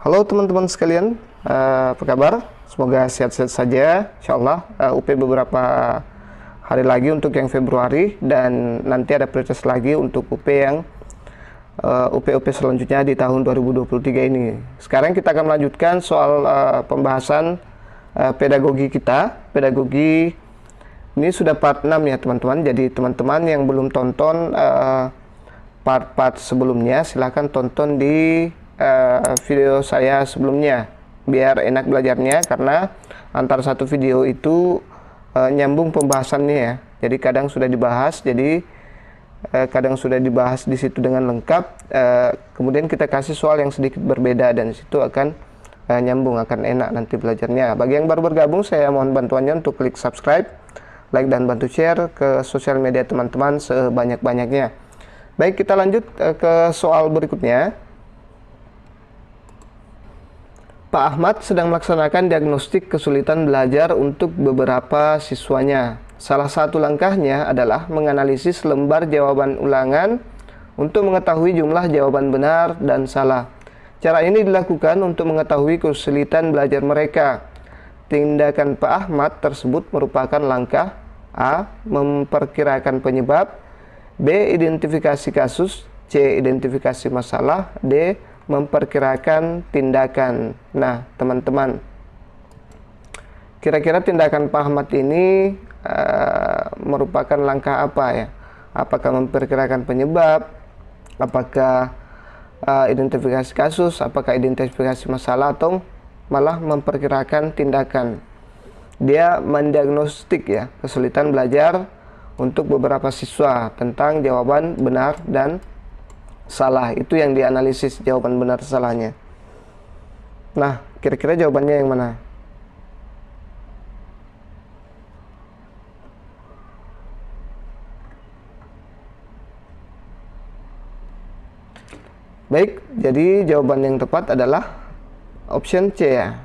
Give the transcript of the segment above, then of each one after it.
Halo teman-teman sekalian, apa kabar? Semoga sehat-sehat saja. Insya Allah UP beberapa hari lagi untuk yang Februari, dan nanti ada prioritas lagi untuk UP yang UP selanjutnya di tahun 2023 ini. Sekarang kita akan melanjutkan soal pembahasan pedagogi kita. Pedagogi ini sudah part 6 ya teman-teman. Jadi teman-teman yang belum tonton part-part sebelumnya, silahkan tonton di video saya sebelumnya biar enak belajarnya, karena antara satu video itu nyambung pembahasannya ya. Jadi kadang sudah dibahas, kadang sudah dibahas di situ dengan lengkap, kemudian kita kasih soal yang sedikit berbeda, dan situ akan nyambung, akan enak nanti belajarnya. Bagi yang baru bergabung, saya mohon bantuannya untuk klik subscribe, like, dan bantu share ke sosial media teman-teman sebanyak-banyaknya. Baik, kita lanjut ke soal berikutnya. Pak Ahmad sedang melaksanakan diagnostik kesulitan belajar untuk beberapa siswanya. Salah satu langkahnya adalah menganalisis lembar jawaban ulangan untuk mengetahui jumlah jawaban benar dan salah. Cara ini dilakukan untuk mengetahui kesulitan belajar mereka. Tindakan Pak Ahmad tersebut merupakan langkah A. Memperkirakan penyebab, B. Identifikasi kasus, C. Identifikasi masalah, D. Memperkirakan tindakan. Nah, teman-teman, kira-kira tindakan Pak Ahmad ini merupakan langkah apa ya? Apakah memperkirakan penyebab? Apakah identifikasi kasus? Apakah identifikasi masalah? Atau malah memperkirakan tindakan? Dia mendiagnostik ya kesulitan belajar untuk beberapa siswa tentang jawaban benar dan salah. Itu yang dianalisis, jawaban benar salahnya. Nah, kira-kira jawabannya yang mana? Baik, jadi jawaban yang tepat adalah option C ya.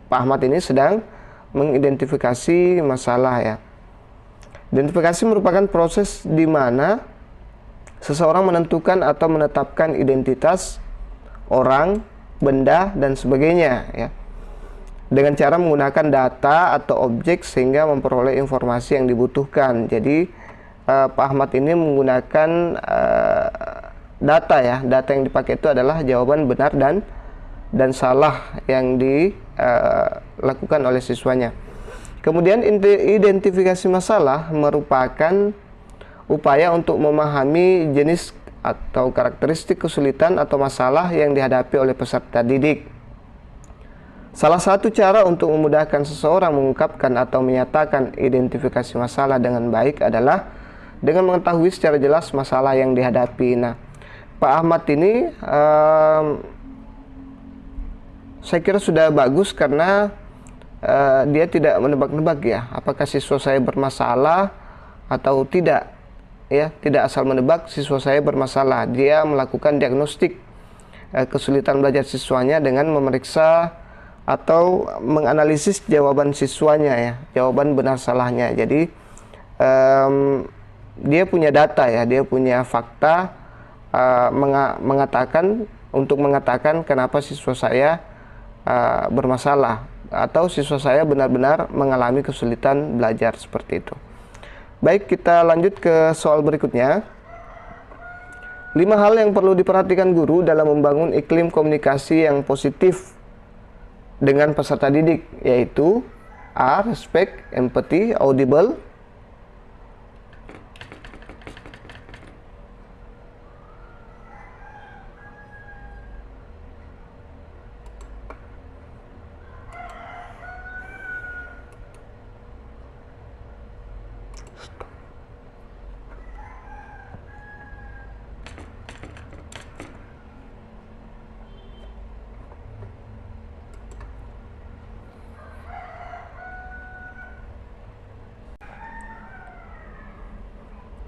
Pak Ahmad ini sedang mengidentifikasi masalah ya. Identifikasi merupakan proses di mana seseorang menentukan atau menetapkan identitas orang, benda, dan sebagainya ya, dengan cara menggunakan data atau objek sehingga memperoleh informasi yang dibutuhkan. Jadi Pak Ahmad ini menggunakan data ya. Data yang dipakai itu adalah jawaban benar dan salah yang dilakukan oleh siswanya. Kemudian identifikasi masalah merupakan upaya untuk memahami jenis atau karakteristik kesulitan atau masalah yang dihadapi oleh peserta didik. Salah satu cara untuk memudahkan seseorang mengungkapkan atau menyatakan identifikasi masalah dengan baik adalah dengan mengetahui secara jelas masalah yang dihadapi. Nah, Pak Ahmad ini saya kira sudah bagus, karena dia tidak menebak-nebak ya, apakah siswa saya bermasalah atau tidak. Ya, tidak asal menebak siswa saya bermasalah. Dia melakukan diagnostik kesulitan belajar siswanya dengan memeriksa atau menganalisis jawaban siswanya ya, jawaban benar salahnya. Jadi dia punya data ya, dia punya fakta mengatakan kenapa siswa saya bermasalah, atau siswa saya benar-benar mengalami kesulitan belajar seperti itu. Baik, kita lanjut ke soal berikutnya. 5 hal yang perlu diperhatikan guru dalam membangun iklim komunikasi yang positif dengan peserta didik, yaitu A. Respect, empathy, audible.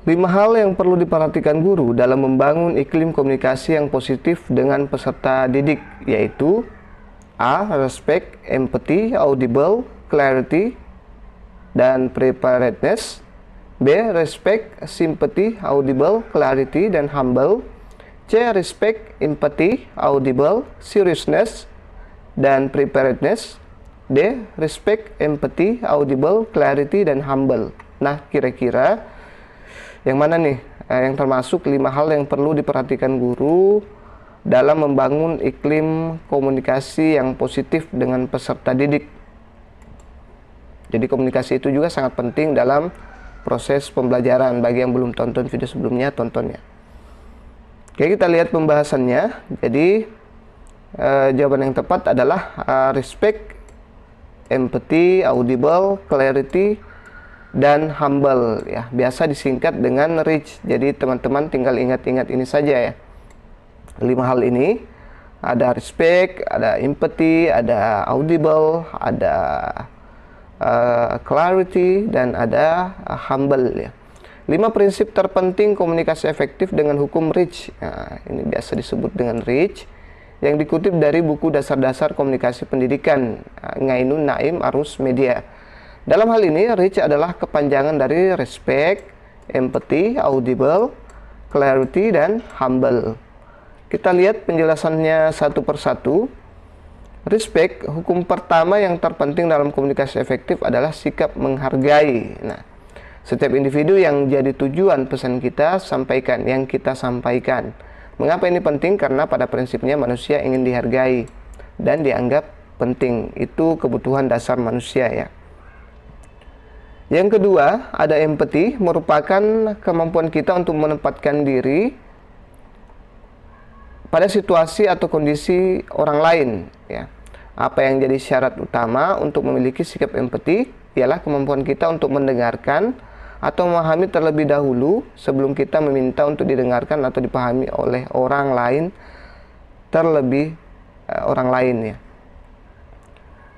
Lima hal yang perlu diperhatikan guru dalam membangun iklim komunikasi yang positif dengan peserta didik, yaitu A. Respect, empathy, audible, clarity, dan preparedness. B. Respect, sympathy, audible, clarity, dan humble. C. Respect, empathy, audible, seriousness. dan preparedness. D. Respect, empathy, audible, clarity, dan humble. Nah, kira-kira yang mana nih yang termasuk 5 hal yang perlu diperhatikan guru dalam membangun iklim komunikasi yang positif dengan peserta didik? Jadi komunikasi itu juga sangat penting dalam proses pembelajaran. Bagi yang belum tonton video sebelumnya, tonton ya. Oke, kita lihat pembahasannya. Jadi jawaban yang tepat adalah respect, empathy, audible, clarity, dan humble ya. Biasa disingkat dengan REACH. Jadi teman-teman tinggal ingat-ingat ini saja ya. 5 hal ini, ada respect, ada empathy, ada audible, ada clarity, dan ada humble ya. 5 prinsip terpenting komunikasi efektif dengan hukum REACH. Nah, ini biasa disebut dengan REACH, yang dikutip dari buku Dasar-Dasar Komunikasi Pendidikan Ngainun Naim Arus Media. Dalam hal ini, REACH adalah kepanjangan dari respect, empathy, audible, clarity, dan humble. Kita lihat penjelasannya satu persatu. Respect, hukum pertama yang terpenting dalam komunikasi efektif adalah sikap menghargai. Nah, setiap individu yang jadi tujuan pesan kita sampaikan, yang kita sampaikan. Mengapa ini penting? Karena pada prinsipnya manusia ingin dihargai dan dianggap penting. Itu kebutuhan dasar manusia ya. Yang kedua, ada empathy, merupakan kemampuan kita untuk menempatkan diri pada situasi atau kondisi orang lain ya. Apa yang jadi syarat utama untuk memiliki sikap empati ialah kemampuan kita untuk mendengarkan atau memahami terlebih dahulu sebelum kita meminta untuk didengarkan atau dipahami oleh orang lain orang lain ya.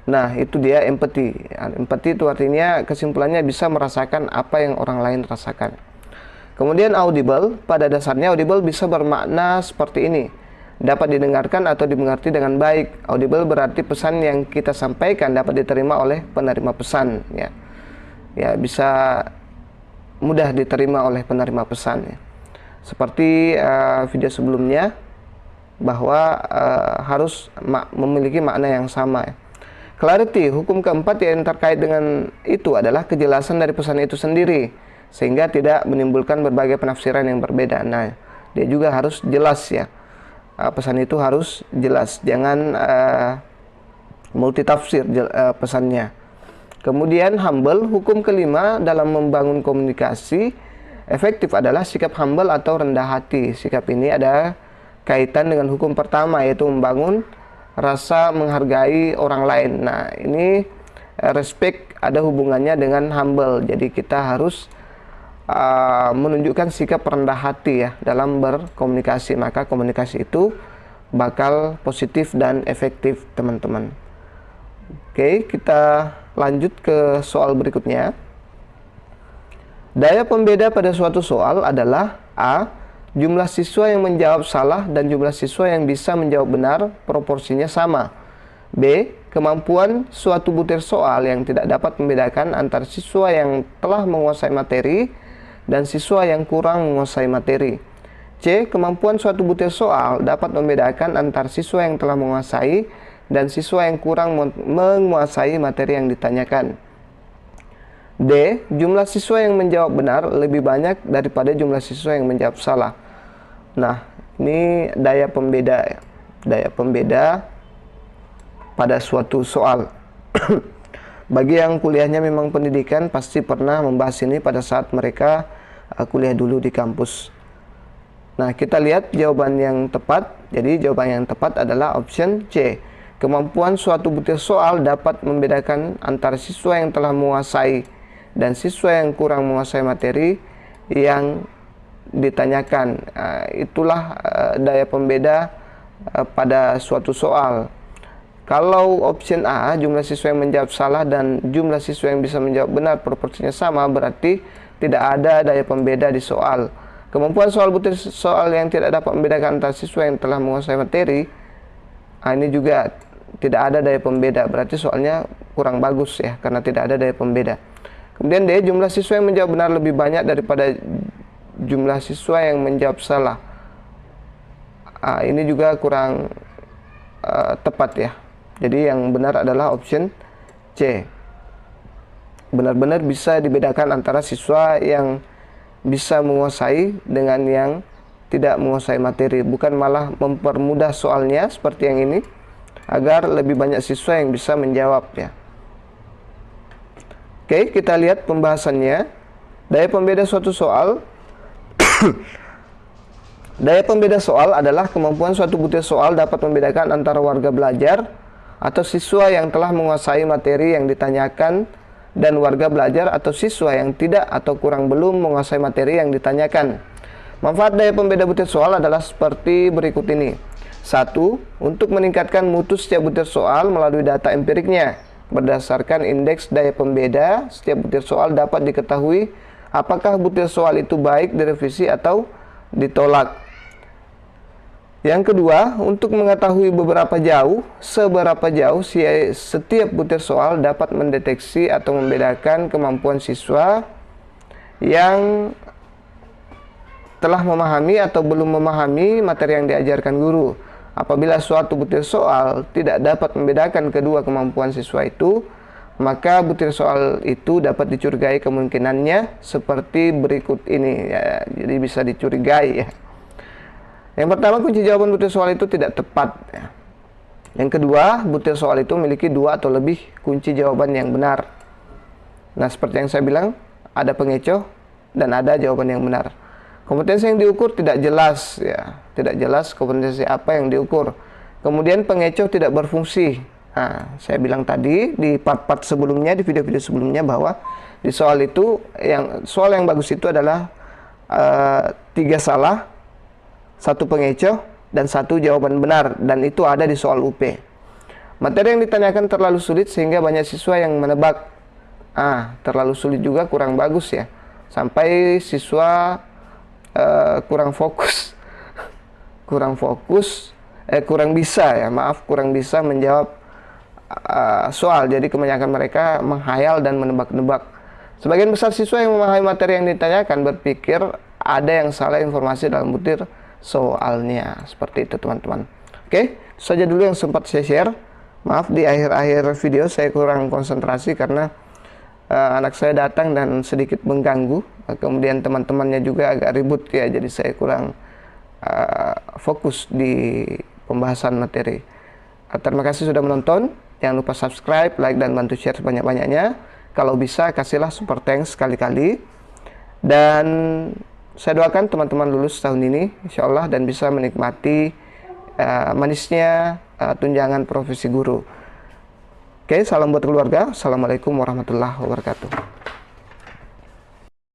Nah, itu dia empati. Empati itu artinya kesimpulannya bisa merasakan apa yang orang lain rasakan. Kemudian audible, pada dasarnya audible bisa bermakna seperti ini: dapat didengarkan atau dimengerti dengan baik. Audible berarti pesan yang kita sampaikan dapat diterima oleh penerima pesan ya. Ya, bisa mudah diterima oleh penerima pesan ya. Seperti video sebelumnya bahwa harus memiliki makna yang sama ya. Clarity, hukum keempat yang terkait dengan itu adalah kejelasan dari pesan itu sendiri sehingga tidak menimbulkan berbagai penafsiran yang berbeda. Nah, dia juga harus jelas ya. Pesan itu harus jelas, jangan multitafsir pesannya. Kemudian humble, hukum kelima dalam membangun komunikasi efektif adalah sikap humble atau rendah hati. Sikap ini ada kaitan dengan hukum pertama, yaitu membangun rasa menghargai orang lain. Nah, ini respect ada hubungannya dengan humble. Jadi kita harus menunjukkan sikap rendah hati ya dalam berkomunikasi, maka komunikasi itu bakal positif dan efektif, teman-teman. Oke, kita lanjut ke soal berikutnya. Daya pembeda pada suatu soal adalah A. Jumlah siswa yang menjawab salah dan jumlah siswa yang bisa menjawab benar proporsinya sama. B. Kemampuan suatu butir soal yang tidak dapat membedakan antara siswa yang telah menguasai materi dan siswa yang kurang menguasai materi. C. Kemampuan suatu butir soal dapat membedakan antara siswa yang telah menguasai dan siswa yang kurang menguasai materi yang ditanyakan. D. Jumlah siswa yang menjawab benar lebih banyak daripada jumlah siswa yang menjawab salah. Nah, ini daya pembeda ya. Daya pembeda pada suatu soal. Bagi yang kuliahnya memang pendidikan pasti pernah membahas ini pada saat mereka kuliah dulu di kampus. Nah, kita lihat jawaban yang tepat. Jadi jawaban yang tepat adalah option C. Kemampuan suatu butir soal dapat membedakan antara siswa yang telah menguasai dan siswa yang kurang menguasai materi yang ditanyakan. Itulah daya pembeda pada suatu soal. Kalau option A, jumlah siswa yang menjawab salah dan jumlah siswa yang bisa menjawab benar proporsinya sama, berarti tidak ada daya pembeda di soal. Kemampuan soal butir soal yang tidak dapat membedakan antara siswa yang telah menguasai materi, ini juga tidak ada daya pembeda, berarti soalnya kurang bagus ya, karena tidak ada daya pembeda. Kemudian D, jumlah siswa yang menjawab benar lebih banyak daripada jumlah siswa yang menjawab salah. Ini juga kurang tepat ya. Jadi yang benar adalah option C. Benar-benar bisa dibedakan antara siswa yang bisa menguasai dengan yang tidak menguasai materi, bukan malah mempermudah soalnya seperti yang ini agar lebih banyak siswa yang bisa menjawab ya. Oke, kita lihat pembahasannya. Daya pembeda suatu soal. Daya pembeda soal adalah kemampuan suatu butir soal dapat membedakan antara warga belajar atau siswa yang telah menguasai materi yang ditanyakan dan warga belajar atau siswa yang tidak atau kurang belum menguasai materi yang ditanyakan. Manfaat daya pembeda butir soal adalah seperti berikut ini. 1. Untuk meningkatkan mutu setiap butir soal melalui data empiriknya. Berdasarkan indeks daya pembeda, setiap butir soal dapat diketahui apakah butir soal itu baik direvisi atau ditolak. Yang kedua, untuk mengetahui seberapa jauh setiap butir soal dapat mendeteksi atau membedakan kemampuan siswa yang telah memahami atau belum memahami materi yang diajarkan guru. Apabila suatu butir soal tidak dapat membedakan kedua kemampuan siswa itu, maka butir soal itu dapat dicurigai kemungkinannya seperti berikut ini ya. Jadi bisa dicurigai ya. Yang pertama, kunci jawaban butir soal itu tidak tepat ya. Yang kedua, butir soal itu memiliki 2 atau lebih kunci jawaban yang benar. Nah, seperti yang saya bilang, ada pengecoh dan ada jawaban yang benar. Kompetensi yang diukur tidak jelas ya. Tidak jelas kompetensi apa yang diukur. Kemudian pengecoh tidak berfungsi. Nah, saya bilang tadi di part-part sebelumnya, di video-video sebelumnya, bahwa di soal itu, soal yang bagus itu adalah 3 salah, 1 pengecoh, dan 1 jawaban benar, dan itu ada di soal UP. Materi yang ditanyakan terlalu sulit sehingga banyak siswa yang menebak. Terlalu sulit juga kurang bagus ya, sampai siswa kurang bisa menjawab soal. Jadi kebanyakan mereka menghayal dan menebak-nebak. Sebagian besar siswa yang memahami materi yang ditanyakan berpikir ada yang salah informasi dalam butir soalnya. Seperti itu teman-teman. Oke, itu saja dulu yang sempat saya share. Maaf di akhir-akhir video saya kurang konsentrasi karena anak saya datang dan sedikit mengganggu. Kemudian teman-temannya juga agak ribut ya, jadi saya kurang fokus di pembahasan materi. Terima kasih sudah menonton. Jangan lupa subscribe, like, dan bantu share sebanyak-banyaknya. Kalau bisa, kasihlah super thanks sekali-kali. Dan saya doakan teman-teman lulus tahun ini, insya Allah, dan bisa menikmati manisnya tunjangan profesi guru. Oke, salam buat keluarga. Assalamualaikum warahmatullahi wabarakatuh.